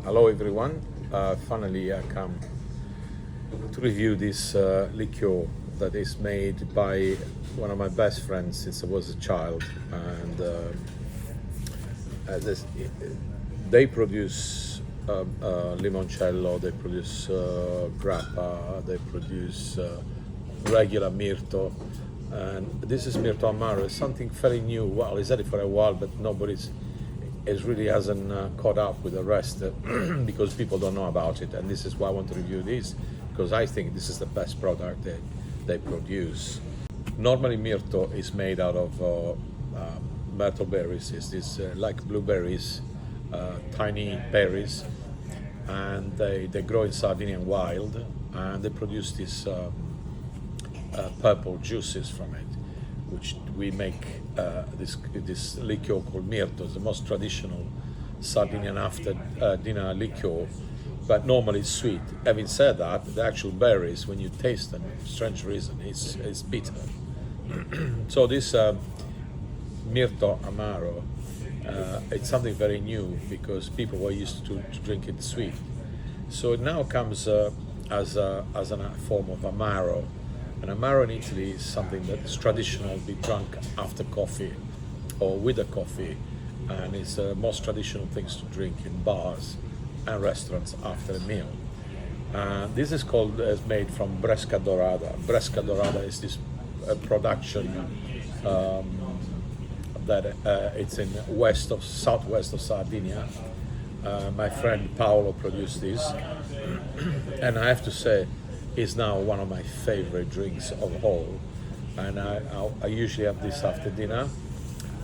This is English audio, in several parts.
Hello everyone, finally I come to review this liqueur that is made by one of my best friends since I was a child, and they produce limoncello, they produce grappa, they produce regular mirto, and this is mirto amaro. It's something fairly new. Well, it's had it for a while, but nobody's it really hasn't caught up with the rest because people don't know about it, and this is why I want to review this, because I think this is the best product they produce. Normally mirto is made out of myrtle berries. It's this like blueberries, tiny berries, and they grow in Sardinian wild, and they produce this purple juices from it, which we make this liqueur called mirto. It's the most traditional Sardinian after dinner liqueur, but normally it's sweet. Having said that, the actual berries, when you taste them, for strange reason, it's bitter. So this mirto amaro, it's something very new because people were used to drink it sweet. So it now comes as a form of amaro. And amaro in Italy is something that is traditional, be drunk after coffee or with a coffee, and it's the most traditional things to drink in bars and restaurants after a meal. This is made from Bresca Dorada. Bresca Dorada is this production that it's in southwest of Sardinia. My friend Paolo produced this, and I have to say, is now one of my favorite drinks of all, and I usually have this after dinner,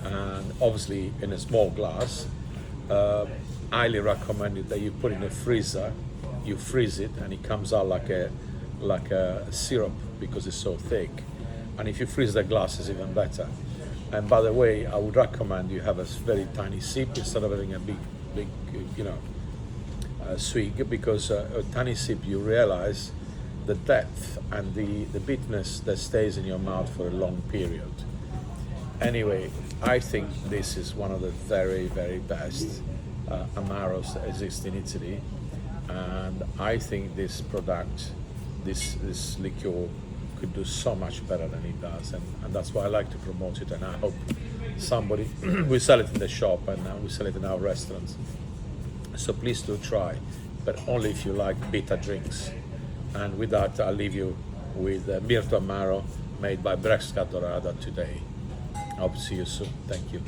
and obviously in a small glass. Highly recommended that you put in a freezer, you freeze it, and it comes out like a syrup because it's so thick. And if you freeze the glass, it's even better. And by the way, I would recommend you have a very tiny sip instead of having a big swig, because a tiny sip you realize the depth and the bitterness that stays in your mouth for a long period. Anyway, I think this is one of the very, very best amaros that exist in Italy, and I think this product, this liqueur, could do so much better than it does, and that's why I like to promote it, and I hope somebody we sell it in the shop, and we sell it in our restaurants. So please do try, but only if you like bitter drinks. And with that, I'll leave you with Mirto Amaro made by Bresca Dorada today. I hope to see you soon. Thank you.